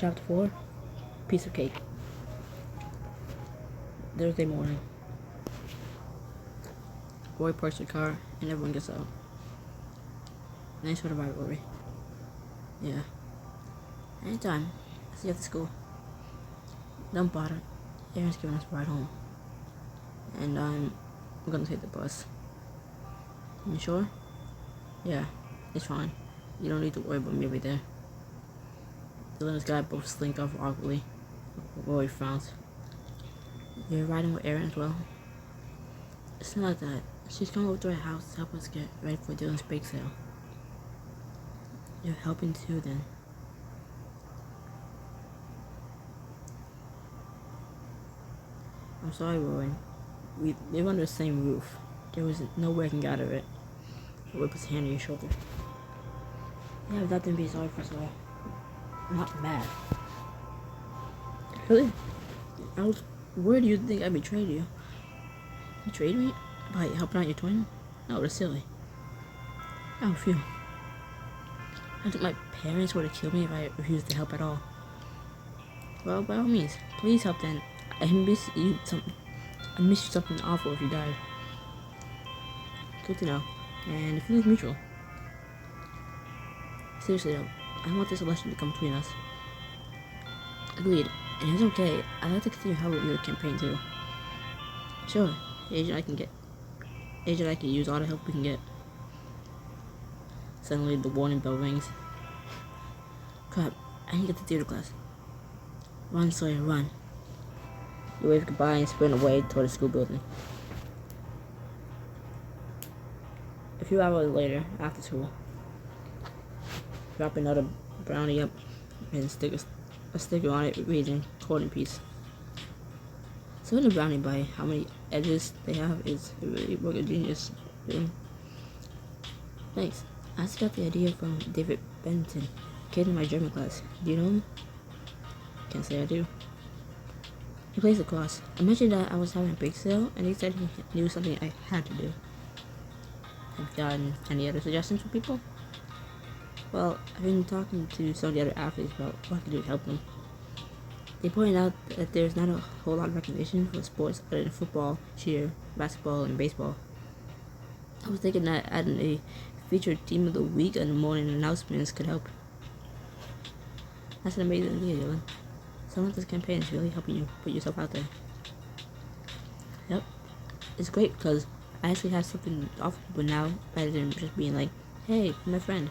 Chapter 4, Piece of Cake. Thursday morning. Boy parks the car and everyone gets out. Nice sort of rivalry. Yeah. Anytime I see you after school, don't bother. Aaron's giving us a ride home. And I'm gonna take the bus. You sure? Yeah, it's fine. You don't need to worry about me over there. Dylan and this guy both slink off awkwardly. Roy frowns. You're riding with Aaron as well? It's not like that. She's coming over to our house to help us get ready for Dylan's bake sale. You're helping too, then. I'm sorry, Roy. We live under the same roof. There was no way I can get out of it. Roy puts his hand on your shoulder. You have nothing to be sorry for, so I'm not mad. Really? Where do you think I betrayed you? You betrayed me? By helping out your twin? No, that's silly. Oh, phew. I think my parents would have killed me if I refused to help at all. Well, by all means, please help then. I miss you something awful if you died. Good to know. And the feeling's mutual. Seriously though, I don't want this election to come between us. Agreed. And it's okay. I'd like to continue helping your campaign too. Sure. Agent I can use all the help we can get. Suddenly the warning bell rings. Crap, I need to get to theater class. Run, Sawyer, run. You wave goodbye and sprint away toward the school building. A few hours later, after school, drop another brownie up and stick a sticker on it reading "Coding Piece." Sorting a brownie by how many edges they have is really what a genius doing. Thanks. I just got the idea from David Benton, kid in my German class. Do you know him? Can't say I do. He plays lacrosse. I mentioned that I was having a bake sale, and he said he knew something I had to do. Have you gotten any other suggestions for people? Well, I've been talking to some of the other athletes about what I can do to help them. They pointed out that there's not a whole lot of recognition for sports other than football, cheer, basketball, and baseball. I was thinking that adding a featured team of the week and morning announcements could help. That's an amazing idea, Dylan. Sounds like this campaign is really helping you put yourself out there. Yep. It's great because I actually have something to offer people now rather than just being like, hey, I'm my friend.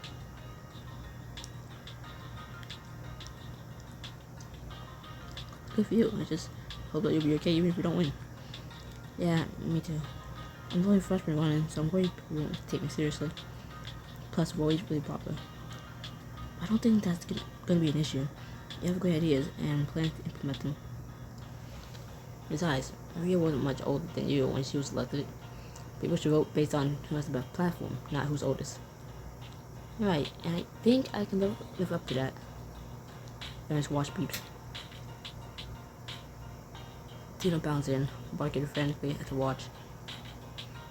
Good for you. I just hope that you'll be okay even if you don't win. Yeah, me too. I'm the only freshman running, so I'm worried people won't take me seriously. Plus, Roy's really popular. I don't think that's going to be an issue. You have great ideas and plan to implement them. Besides, Maria wasn't much older than you when she was elected. People should vote based on who has the best platform, not who's oldest. Right, and I think I can live up to that. Aaron's watch beeps. Tino bounds in, barking frantically at the watch.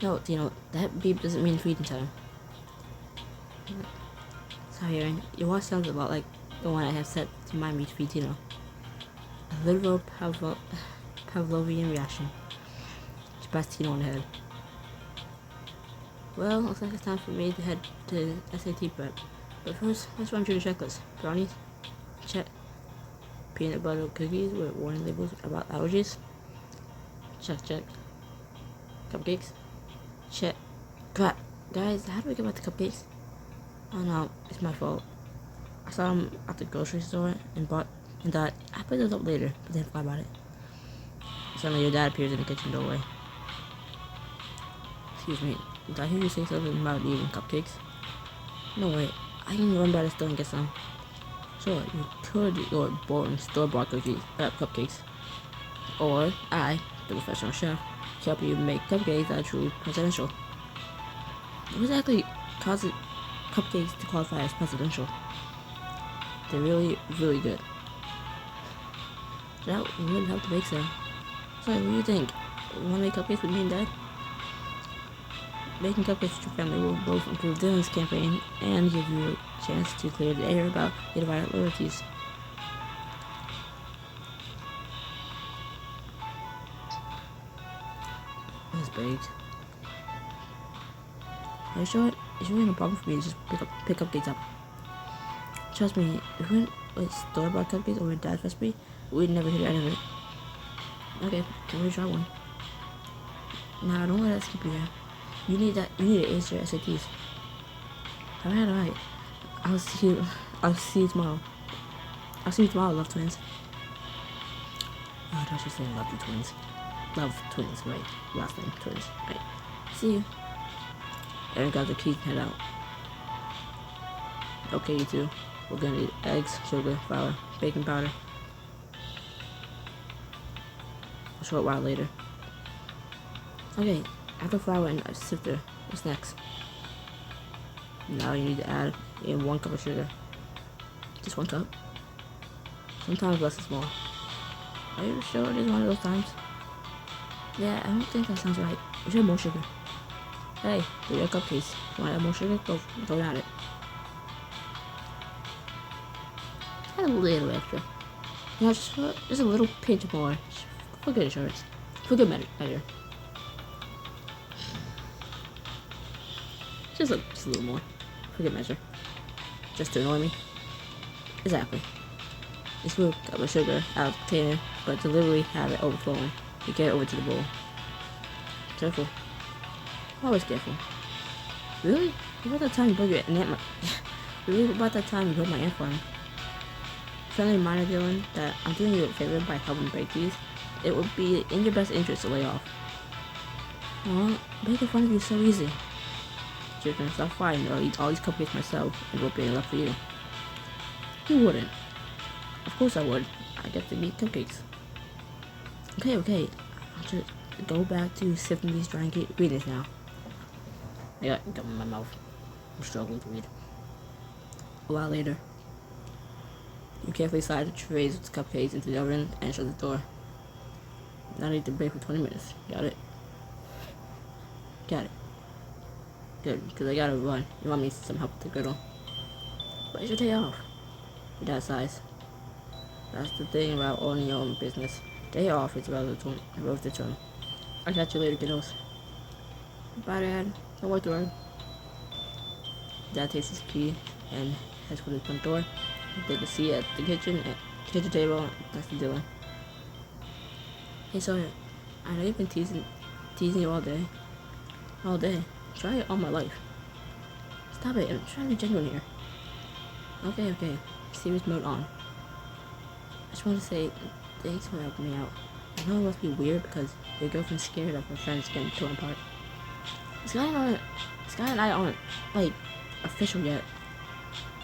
No, Tino, that beep doesn't mean feeding time. Sorry, Aaron, your watch sounds a lot like the one I have set to remind me to feed Tino. A literal Pavlovian reaction. She pats Tino on the head. Well, looks like it's time for me to head to SAT prep. But first, let's run through the checklist. Brownies? Check. Peanut butter cookies with warning labels about allergies? Check, check. Cupcakes? Check. Crap. Guys, how do we get back to cupcakes? Oh no, it's my fault. I saw them at the grocery store and thought, I put those up later, but then forgot about it. Suddenly your dad appears in the kitchen doorway. Excuse me, did I hear you say something about eating cupcakes? No way, I can run by the store and get some. Sure, you could eat your boring store-bought cupcakes. Or I, the professional chef, can help you make cupcakes that are truly presidential. What exactly causes cupcakes to qualify as presidential? They're really, really good. That would help the bake sale. So, what do you think? Want to make cupcakes with me and Dad? Making cupcakes with your family will both improve Dylan's campaign and give you a chance to clear the air about the divided loyalties. baked. Are you sure? It's really no problem for me to just pick cupcakes up. Trust me, if we went with store-bought cupcakes over Dad's recipe, we'd never hit any of it. Okay, can we try one? Nah, don't let us keep you here. You need to ace your SATs. Alright. I'll see you tomorrow. I'll see you tomorrow, love twins. Oh, I should say love you twins. Love twins, right? Last name, twins. Right. See you. Aaron got the keys and head out. Okay, you two. We're gonna need eggs, sugar, flour, baking powder. A short while later. Okay, add the flour and a sifter. What's next? Now you need to add in 1 cup of sugar. Just 1 cup? Sometimes less is more. Are you sure it is one of those times? Yeah, I don't think that sounds right. We should have more sugar. Hey, they're your cupcakes. You want to add more sugar? Go at it. Add a little extra. You know, just a little pinch more. For good assurance. For good measure. Just a little more. For good measure. Just to annoy me. Exactly. Just move a cup of sugar out of the container, but deliberately have it overflowing. You get it over to the bowl. Careful. Always careful. Really? About that time you broke your aunt Really? About that time you broke my aunt farm. Friendly reminder, Dylan, that I'm doing you a favor by helping break these. It would be in your best interest to lay off. Well, making fun of you is so easy. You're gonna stop fighting, or I'll eat all these cupcakes myself, and won't be any left for you. You wouldn't. Of course I would. I get to eat cupcakes. Okay. I'll just go back to sifting these dry ingredients now. I got gum in my mouth. I'm struggling to read. A while later, you carefully slide the trays with the cupcakes into the oven and shut the door. Now I need to bake for 20 minutes. Got it? Got it. Good, because I gotta run. You want me some help with the griddle? But it's your day off. Your dad's size. That's the thing about owning your own business. Day off is relative term. I'll catch you later, kiddos. Bye, Dad. Don't work too hard. Dad takes his key and heads for the front door. Take a seat at the kitchen table. That's the Dylan. Hey, Sawyer. I know you've been teasing you all day. Try it all my life. Stop it. I'm trying to be genuine here. Okay. Serious mode on. I just want to say thanks for helping me out. I know it must be weird because your girlfriend's scared of her friends getting torn apart. Sky and I aren't, like, official yet.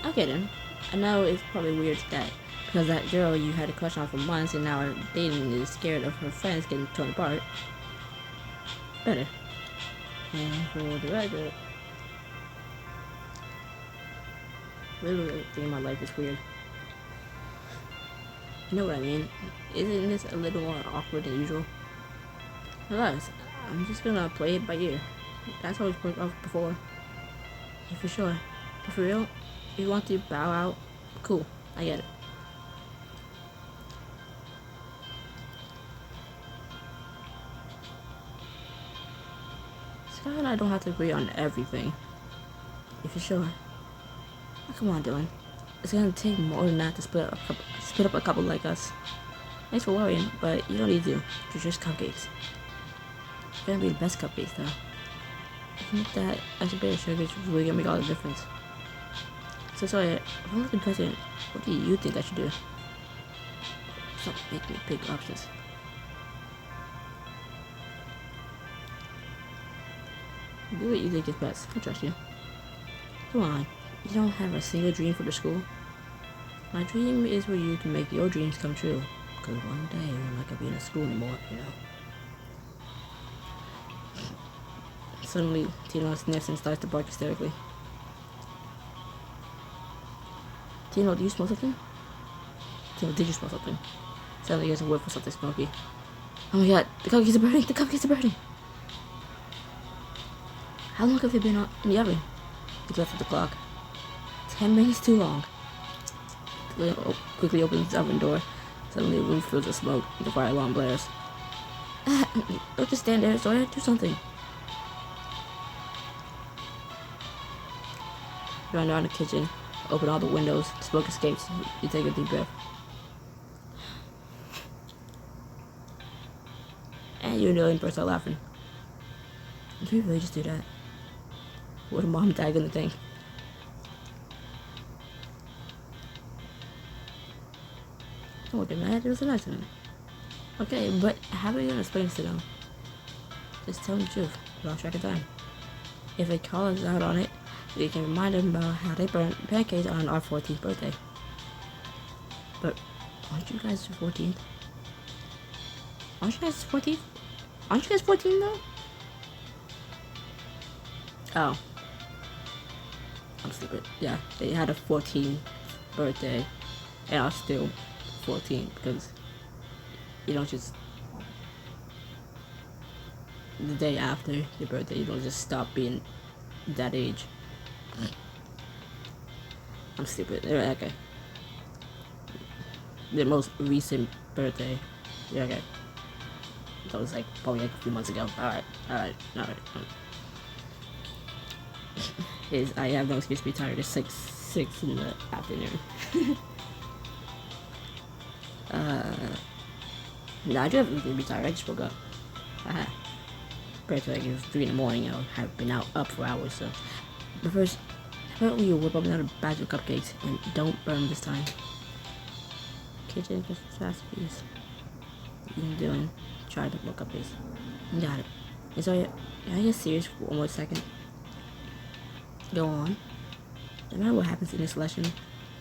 I get him. I know it's probably weird that because that girl you had a crush on for months and now are dating is scared of her friends getting torn apart. Better. And for the record, literally everything in my life is weird. You know what I mean? Isn't this a little more awkward than usual? Relax, I'm just gonna play it by ear. That's how it's worked out before. Yeah, for sure. But for real, if you want to bow out, cool, I get it. Sky and I don't have to agree on everything. If you're sure. Oh, come on, Dylan. It's gonna take more than that to split up a couple like us. Thanks for worrying, but you don't need to. They're just cupcakes. It's gonna be the best cupcakes, though. I think that extra bit of sugar is really gonna make all the difference. So, if I'm looking president, what do you think I should do? Stop making me pick options. Do what you think is best. I trust you. Come on. You don't have a single dream for the school? My dream is for you to make your dreams come true. Because one day you're not going to be in a school anymore, you know. Suddenly, Tino sniffs and starts to bark hysterically. Tino, do you smell something? Tino, did you smell something? Suddenly, he gets a whiff of something smoky. Oh my god, the cupcakes are burning! The cupcakes are burning! How long have they been in the oven? He left at the clock. 10 minutes too long. Quickly opens the oven door. Suddenly, the room fills with smoke and the fire alarm blares. Don't just stand there, Sawyer. Do something. run around the kitchen, open all the windows, smoke escapes, you take a deep breath. And you know, and burst out laughing. Did we really just do that? What a mom and dad gonna think? Don't look at that, it was an accident. Okay, but how are you gonna explain this to them? Just tell them the truth, lost track of time. If they call us out on it, we can remind them about how they burned pancakes on our 14th birthday. But aren't you guys 14th? Aren't you guys 14th? Aren't you guys 14 though? Oh. I'm stupid. Yeah, they had a 14th birthday, and I was still 14 because you don't just the day after your birthday, you don't just stop being that age. I'm stupid. Okay. The most recent birthday. Yeah, okay. That was like probably like a few months ago. Alright. I have no excuse to be tired. It's like 6 in the afternoon. No, I do have reason to be tired. I just woke up. Compared to like it was 3 in the morning, I have been up for hours. So, but first, how about you whip up another batch of cupcakes and don't burn them this time? Kitchen catastrophes. You can do it. Try to look cupcakes. You got it. And so, can I get serious for one more second? Go on. No matter what happens in this lesson,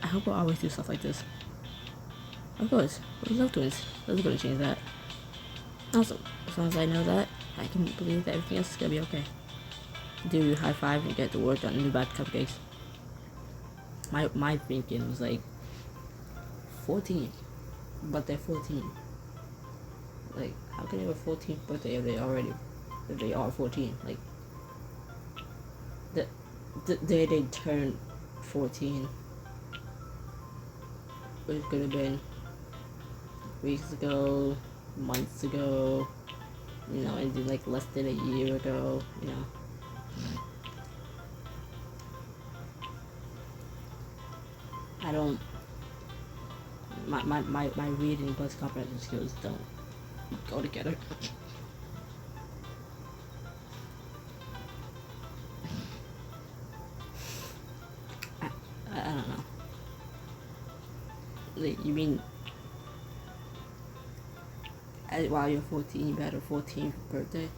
I hope we'll always do stuff like this. Of course, we love twins. That's gonna change that. Also, as long as I know that, I can believe that everything else is gonna be okay. Do you high five and get the work on new batch cupcakes? My thinking was like 14, but they're 14. Like, how can they have a 14th birthday if they are 14? Like, the day they turn 14, which could have been weeks ago, months ago, you know, and like less than a year ago, you know. I don't. My reading plus comprehension skills don't go together. I don't know. Like, you mean while you're 14, you had a 14th birthday?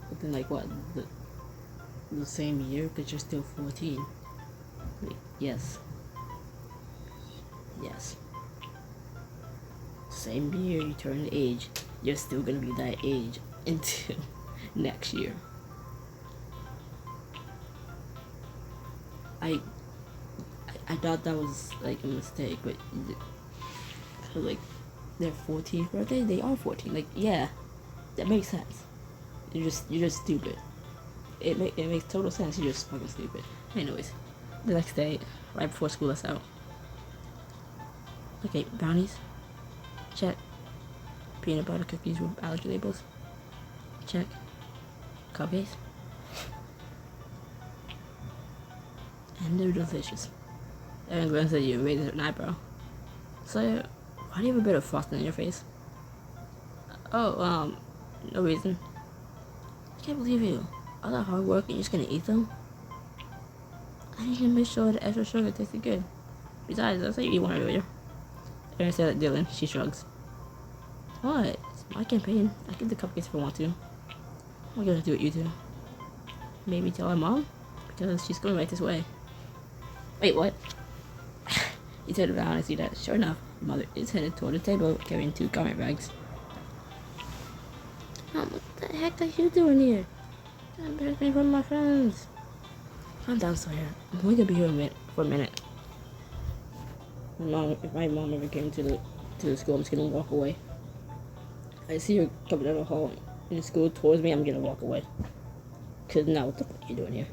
Within like what, the same year, because you're still 14. Like, yes. Same year you turn age, you're still gonna be that age until next year. I thought that was like a mistake, but like their 14th birthday, they are 14. Like, yeah, that makes sense. You're just stupid. It makes total sense. You're just fucking stupid. Anyways, the next day, right before school lets out. Okay, brownies. Check. Peanut butter cookies with allergy labels. Check. Cupcakes. And they're delicious. Everyone's gonna say you raised an eyebrow. So, why do you have a bit of frosting in your face? Oh, no reason. I can't believe you. All that hard work and you're just gonna eat them? I need to make sure the extra sugar tasted good. Besides, I said you eat one earlier. Erin said at Dylan. She shrugs. What? It's my campaign. I give the cupcakes if I want to. What am I gonna do with you two? Maybe tell my mom? Because she's going right this way. Wait, what? He turned around and see that, sure enough, Mother is headed toward the table carrying 2 garment bags. Mom, what the heck are you doing here? I'm embarrassing from my friends. Calm down, Sawyer. I'm only gonna be here for a minute. If my mom ever came to the school, I'm just gonna walk away. I see her coming down the hall in the school towards me, I'm gonna walk away. Cause now, what the fuck are you doing here?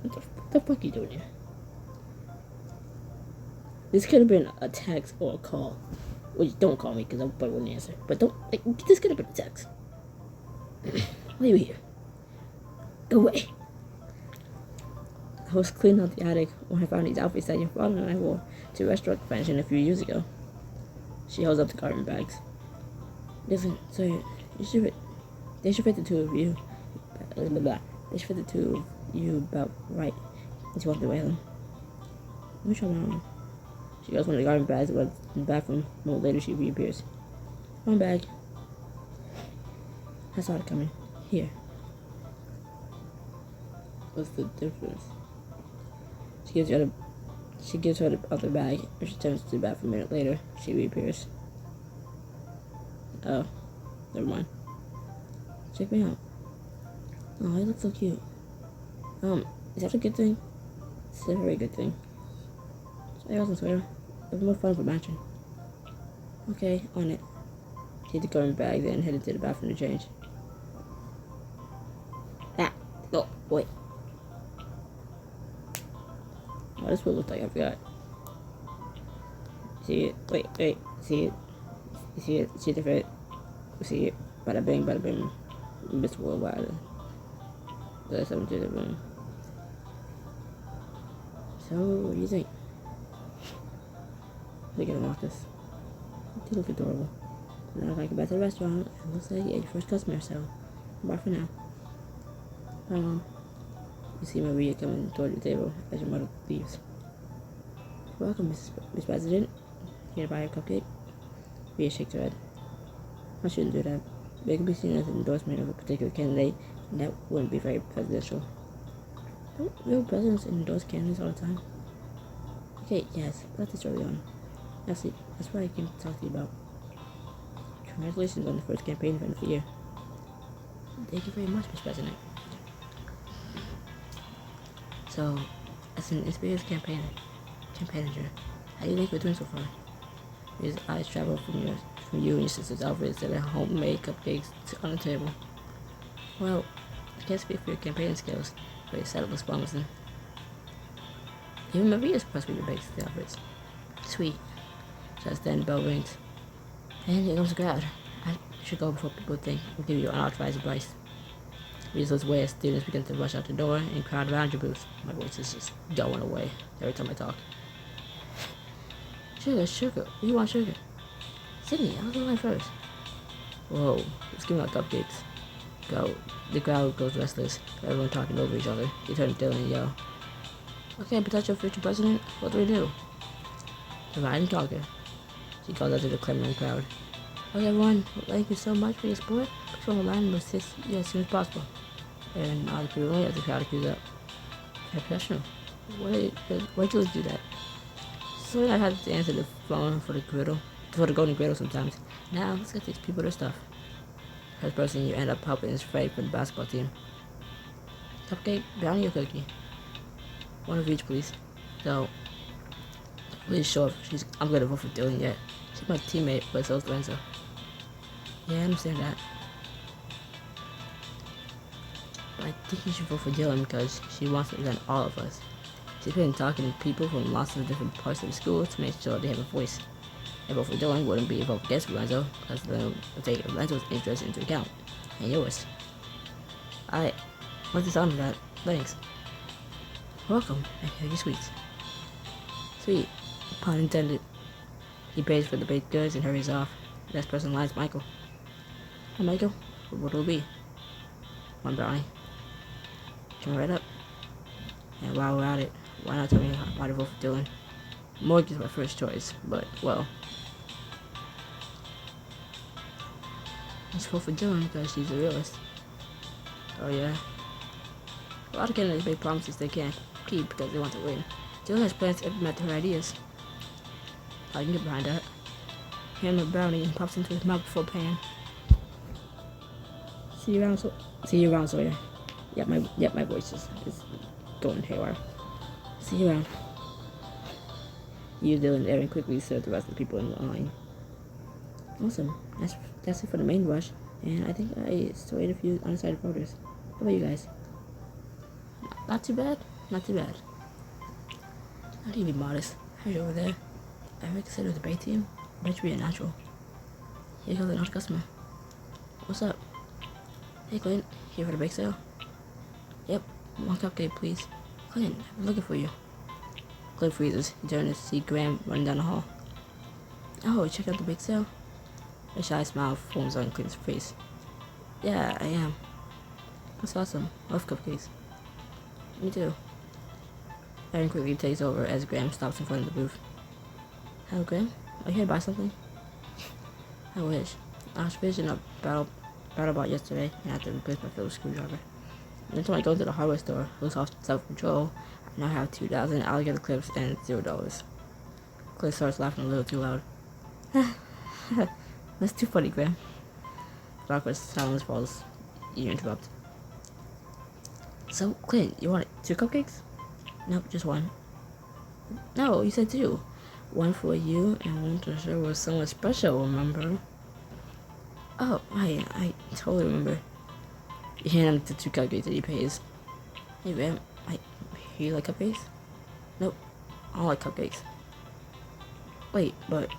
What the fuck are you doing here? This could have been a text or a call. Well, don't call me because I probably wouldn't answer. But this could have been a text. Why are you here? Go away. I was cleaning out the attic when I found these outfits that your father and I wore to a restaurant convention a few years ago. She holds up the garment bags. Listen, so they should fit the two of you. Blah, blah, blah. They should fit the two of you about right. And she walked away with them. Let me try my arm. She goes one of the garment bags that was in the bathroom. A moment later, she reappears. One bag. I saw it coming. Here. What's the difference? She gives her the other bag, and she turns to the bathroom a minute later. She reappears. Oh, never mind. Check me out. Oh, you look so cute. Is that a good thing? It's a very good thing. So I wasn't swear. It'll be more fun for matching. Okay, on it. She had the garment bag, then headed to the bathroom to change. Oh, wait. Oh, this will look like I forgot. See it? Wait. See it? You see it? See the fit? You see it? Bada bing, bada bing. Miss Worldwide. That's something to the room. So, what do you think? We're gonna walk this. You look adorable. Now I'd like to go back to the restaurant. It looks like you're your first customer, so bye for now. Bye, Mom. You see Maria coming toward the table as your mother leaves. Welcome, Miss President. Here to buy a cupcake? Maria shakes her head. I shouldn't do that. They could be seen as an endorsement of a particular candidate, and that wouldn't be very presidential. Don't real presidents endorse candidates all the time? Okay, yes, but that's the story on. That's what I came to talk to you about. Congratulations on the first campaign event of the year. Thank you very much, Mr. President. So, as an experienced campaigner, how do you think we're doing so far? His eyes travel from you and your sister's outfits to the homemade cupcakes on the table. Well, I can't speak for your campaigning skills, but your setup looks promising. Even Maria's impressed with your bakes the outfits. Sweet. Just then the bell rings. And here comes the crowd. I should go before people think I'll give you unauthorized advice. We just lose way as students begin to rush out the door and crowd around your booth. My voice is just going away every time I talk. Sugar. What do you want, sugar? Sydney, I was the line first. Whoa, let's give out cupcakes. Go. The crowd goes restless, everyone talking over each other. They turn to Dylan and yell, okay, potential future president, what do we do? Divide and conquer. She calls out to the clamoring crowd. Okay, everyone, thank you so much for your support. Please form a line and assist you as soon as possible. And all the people as the crowd queues up. Very professional. Why'd you do that? So I had to answer the phone for the golden griddle sometimes. Now, let's get these people their stuff. First person you end up helping is Fred for the basketball team. Cupcake, brownie, or cookie? One of each, please. So, really sure if I'm gonna vote for Dylan yet. She's my teammate, but so is Lorenzo. Yeah, I understand that. But I think you should vote for Dylan because she wants to represent all of us. She's been talking to people from lots of different parts of the school to make sure they have a voice. A vote for Dylan wouldn't be a vote against Lorenzo because Dylan will take Lorenzo's interest into account. And yours. I like the sound of that. Thanks. Welcome, and here are your sweets. Sweet. Pun intended. He pays for the baked goods and hurries off. The next person in line is Michael. Hi, Michael. What will it be? One brownie. Coming right up. And while we're at it, why not tell me why to vote for Dylan? Morgan is my first choice, but, well. Let's vote for Dylan because she's a realist. Oh, yeah. A lot of candidates make promises they can't keep because they want to win. Dylan has plans to implement her ideas. I can get behind that. Hand him a brownie and pops into his mouth before paying. See you around, Sawyer. My voice is going haywire. See you around. You, Dylan, and Aaron quickly serve the rest of the people in the line. Awesome. That's it for the main rush, and I think I swayed a few undecided voters. How about you guys? Not too bad. Not too bad. I need to be modest. Hey, over there. Ever consider the bait team? Bet you be a natural. Here goes another customer. What's up? Hey, Clint. Here for the bake sale? Yep. One cupcake, please. Clint, I'm looking for you. Clint freezes. He turns to see Graham running down the hall. Oh, check out the big sale? A shy smile forms on Clint's face. Yeah, I am. That's awesome. I love cupcakes. Me too. Aaron quickly takes over as Graham stops in front of the booth. Hello, Graham? Are you here to buy something? I wish. I was finishing up BattleBot yesterday and I had to replace my Phillips screwdriver. And until I go to the hardware store, lose off self-control, I now have 2,000 alligator clips and $0. Clint starts laughing a little too loud. That's too funny, Graham. The awkward silence falls. You interrupt. So, Clint, you want 2 cupcakes? Nope, just 1. No, you said 2. 1 for you and 1 to share with someone special, remember? Oh, I totally remember. You hand him the 2 cupcakes that he pays. Hey, Graham, you like cupcakes? Nope, I don't like cupcakes. Wait, but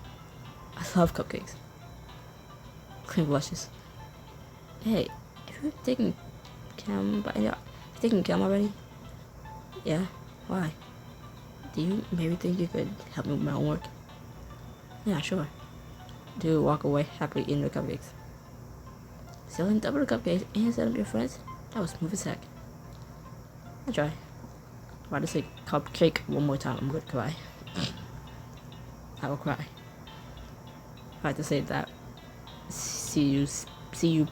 I love cupcakes. Clint blushes. Hey, if you're taking Cam already? Yeah, why? Do you maybe think you could help me with my homework? Yeah, sure. Dude, walk away happily eating the cupcakes. Selling double the cupcakes and set up your friends? That was smooth as heck. I'll try. If I just say cupcake one more time, I'm gonna cry. I will cry. If I had to say that. C-U-P-C-A-K-E-S.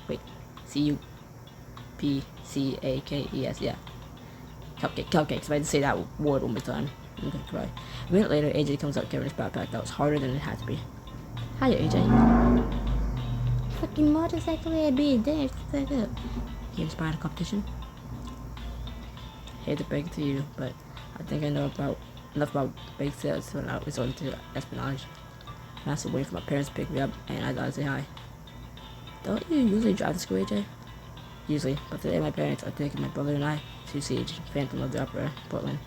Wait. C-U-P-C-A-K-E-S, yeah. Cupcakes. If I had to say that word one more time, I'm gonna cry. A minute later, AJ comes out carrying his backpack that was harder than it had to be. Hiya, AJ. Fucking motorcycle AB, damn, fuck up. You inspired a competition? Hate to break it to you, but I think I know enough about bake sales to not resort to espionage. I'm also waiting for my parents to pick me up, and I gotta say hi. Don't you usually drive to school, AJ? Usually, but today my parents are taking my brother and I to see Phantom of the Opera in Portland.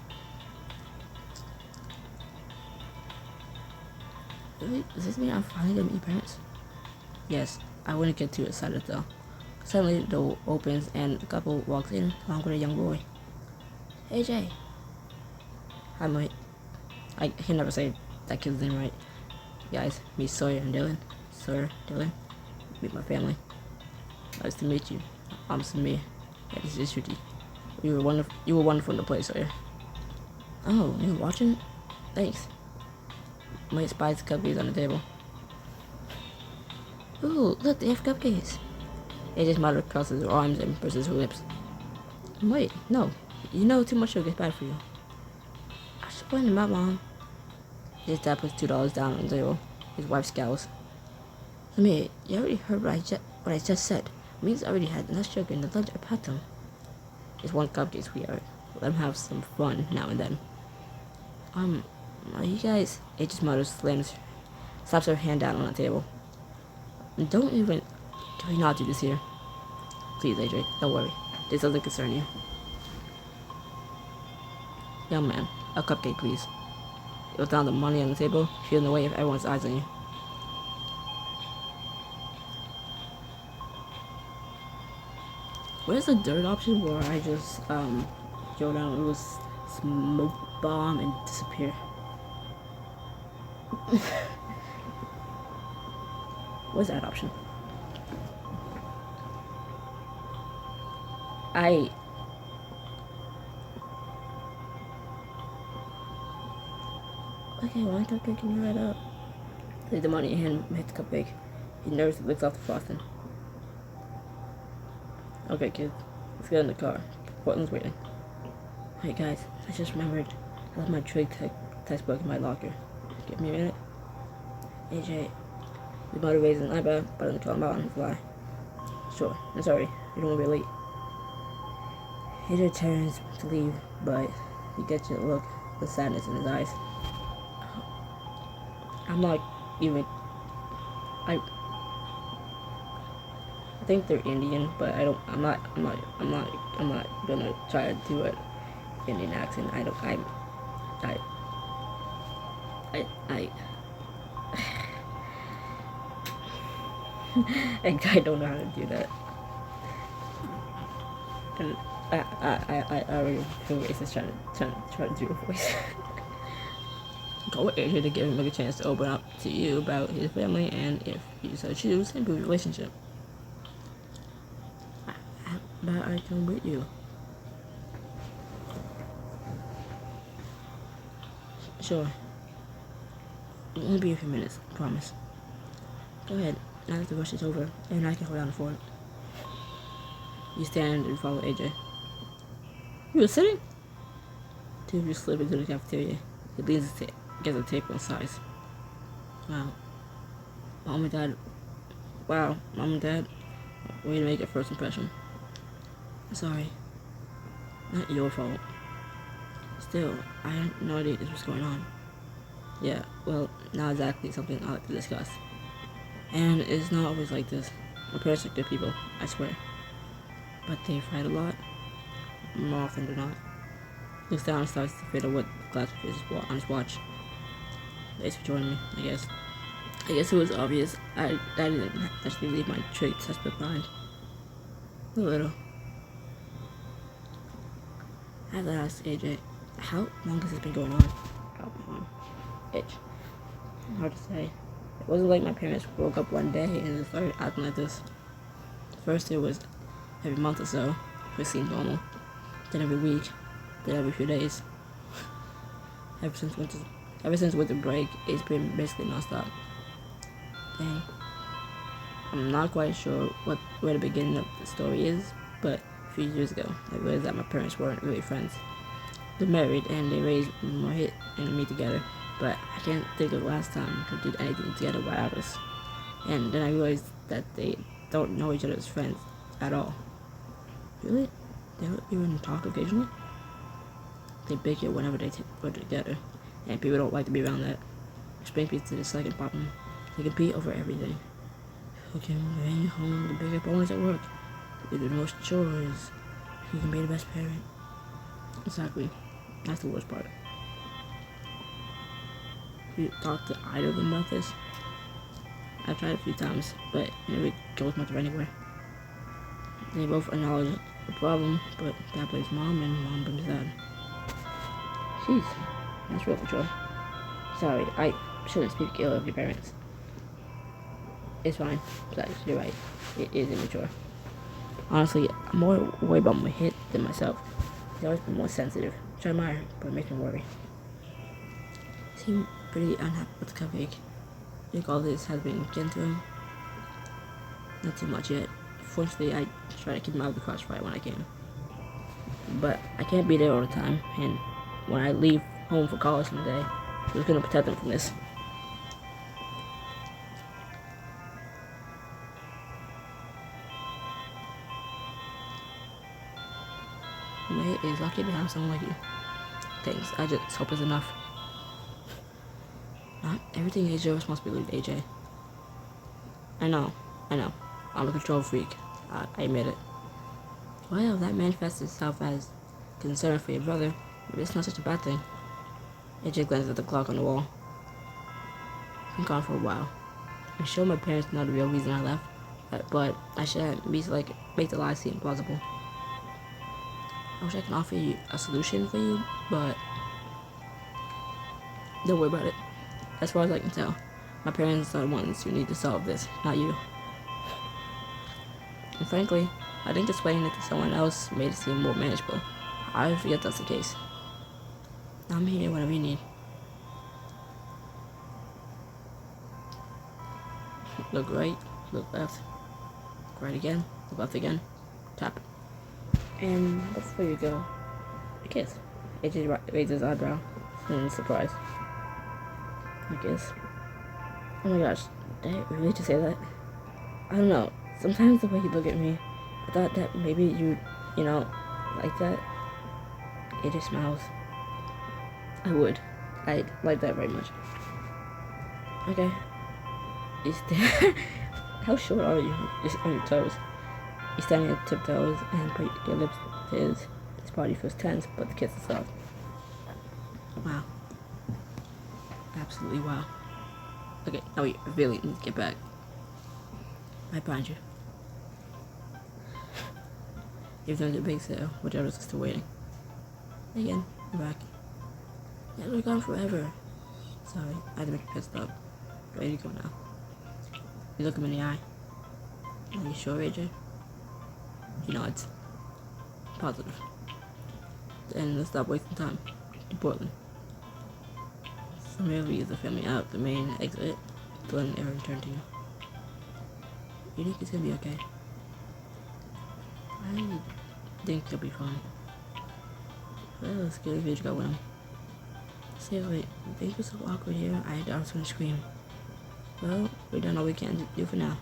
Really? Does this mean I'm finally gonna meet your parents? Yes, I wouldn't get too excited though. Suddenly the door opens and the couple walks in along with a young boy. Hey Jay. Hi mate. I can never say that kid's name right. Guys, meet Sawyer and Dylan. Sawyer, Dylan. Meet my family. Nice to meet you. I'm Samir. Yeah, this is Shruti. You were wonderful in the play, Sawyer. Oh, you were watching? Thanks. Mate spies cupcakes on the table. Ooh, look, they have cupcakes. AJ smiled crosses her arms and presses her lips. Wait, no. You know too much sugar is bad for you. I was just pointing them out, Mom. His dad puts $2 down on the table. His wife scowls. Samir, you already heard what I just said. Means already had enough sugar in the lunch I packed them. It's 1 cupcake, sweetheart. Let them have some fun now and then. Are you guys... AJ's mother slaps her hand down on the table. Can we not do this here? Please, AJ, don't worry. This doesn't concern you. Young man, a cupcake, please. You put down the money on the table, feeling the weight of everyone's eyes on you. Where's the third option where I just go down with a smoke bomb and disappear? What's that option? Okay, why don't I pick me right up? Leave the money in hand and hit the cupcake. He nervously licks off the frosting. Okay, kids, let's get in the car. Portland's waiting. Hey guys, I just remembered I left my trig textbook in my locker. Give me a minute. AJ, the mother raises an eyebrow, but I'm calling out on the fly. Sure, I'm sorry, you don't want to be late. AJ turns to leave, but he gets a look of sadness in his eyes. I'm not even. I think they're Indian, but I'm not gonna try to do an Indian accent. I don't know how to do that. And I already feel racist trying to do a voice. Go with AJ to give him a chance to open up to you about his family and, if you so choose, improve your relationship. But I come with you. Sure. It won't be a few minutes, I promise. Go ahead. Now that the rush is over, and I can hold down the fort. You stand and follow AJ. You were sitting? Two of you slip into the cafeteria. He leans gets a tape on size. Wow. Mom and Dad. Wow, Mom and Dad. Way to make a first impression. Sorry. Not your fault. Still, I had no idea this was going on. Yeah, well, not exactly something I like to discuss. And it's not always like this. My parents are good people, I swear. But they fight a lot. More often than not. Looks down and starts to fiddle with the glass on his watch. Thanks for joining me, I guess. I guess it was obvious. I didn't actually leave my trade test behind. A little. I have to ask AJ, how long has this been going on? How long? Itch. Hard to say. It wasn't like my parents woke up one day and started acting like this. First it was every month or so, which seemed normal. Then every week. Then every few days. Ever since winter break, it's been basically nonstop. Dang. I'm not quite sure where the beginning of the story is, but a few years ago, I realized that my parents weren't really friends. They're married and they raised Mohit and me together, but I can't think of the last time they did anything together without us. And then I realized that they don't know each other as friends at all. Really? They don't even talk occasionally? They bicker whenever they were together, and people don't like to be around that. Which brings me to the second problem. They compete over everything. Who can bring home the bigger bonus at work? Who can do the most chores? Who can be the best parent? Exactly. That's the worst part. You talk to either of them about this? I've tried a few times, but it never goes much of anywhere. They both acknowledge the problem, but Dad blames Mom and Mom blames Dad. Jeez, that's real mature. Sorry, I shouldn't speak ill of your parents. It's fine. Besides, you're right. It is immature. Honestly, I'm more worried about my hit than myself. He's always been more sensitive, which I admire, but it makes me worry. He seemed pretty unhappy with the cupcake. I think all this has been getting to him. Not too much yet. Fortunately, I try to keep him out of the crossfire when I can. But I can't be there all the time, and when I leave home for college someday, who's gonna protect them from this? It is lucky to have someone like you. Thanks, I just hope it's enough. Not everything is your responsibility, AJ. I know. I'm a control freak. I admit it. Well, that manifests itself as concern for your brother, but it's not such a bad thing. AJ glanced at the clock on the wall. I've been gone for a while. I'm sure my parents know the real reason I left, but I shouldn't be like make the lie seem plausible. I wish I can offer you a solution for you, but don't worry about it. As far as I can tell, my parents are the ones who need to solve this, not you. And frankly, I think explaining it to someone else made it seem more manageable. I forget that's the case. I'm here whenever you need. Look right, look left. Look right again, look left again. Tap. And before you go, a kiss. AJ raised his eyebrow in surprise. I guess. Oh my gosh, did I really just say that? I don't know. Sometimes the way you look at me, I thought that maybe you like that. AJ smiles. I would. I like that very much. Okay. You stand. How short are you? Just on your toes. You're standing at tiptoes and put your lips to his. This party feels tense, but the kiss is soft. Wow. Absolutely wow. Okay, now we really need to get back. Right behind you. Even though it's a big sale, whichever's still waiting. Again, I'm back. Yeah, we're gone forever. Sorry, I had to make you pissed up. Ready to go now. You look him in the eye. Are you sure, AJ? He nods. Positive. Then let's stop wasting time. To Portland. So maybe use the family out the main exit. Then ever return to you. You think he's gonna be okay? I think he'll be fine. Well, it's good if you just go with him. Seriously, things were so awkward here, I was gonna scream. Well, we've done all we can do for now.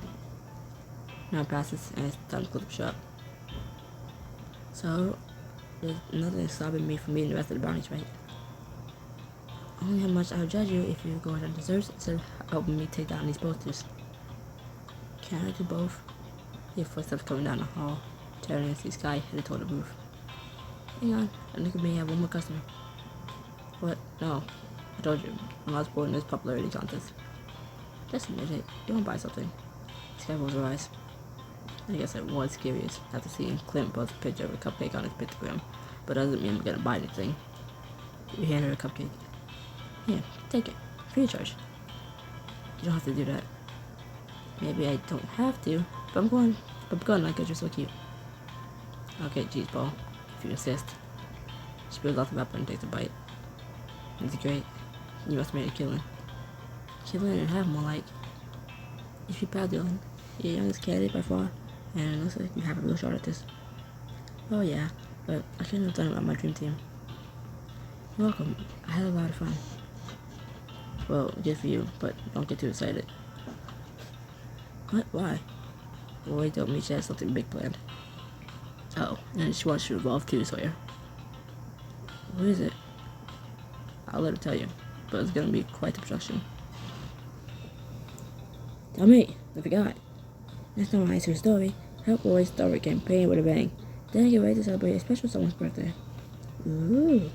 Now it passes, and it's time to close up shop. So, there's nothing stopping me from meeting the rest of the brownies, right? Only how much I'll judge you if you go out on desserts instead of helping me take down these posters. Can I do both? Your footsteps coming down the hall, tearing into the sky, headed toward the booth. Hang on, I think we may have one more customer. What? No. I told you, I'm not supporting this popularity contest. Just admit it, you won't buy something. This guy rolls her eyes. I guess I was curious after seeing Clint post a picture of a cupcake on his Instagram, but doesn't mean I'm gonna buy anything. You hand her a cupcake. Here, take it. Free of charge. You don't have to do that. Maybe I don't have to, but I'm going because you're so cute. Okay, cheese ball, if you insist. She peels off the wrapper and takes a bite. Is it great? You must have made a killing. Killing and half more like. You should be proud, Dylan. You're the youngest candidate by far, and it looks like you have a real shot at this. Oh yeah, but I couldn't have done it without my dream team. You're welcome. I had a lot of fun. Well, good for you, but don't get too excited. What? Why? Well, he told me she has something big planned. Oh, and she wants you involved too, Sawyer. What is it? I'll let her tell you, but it's gonna be quite the production. Tell me, I forgot. Next time I answer a story, help boys start a campaign with a bang. Then get ready to celebrate a special someone's birthday. Ooh.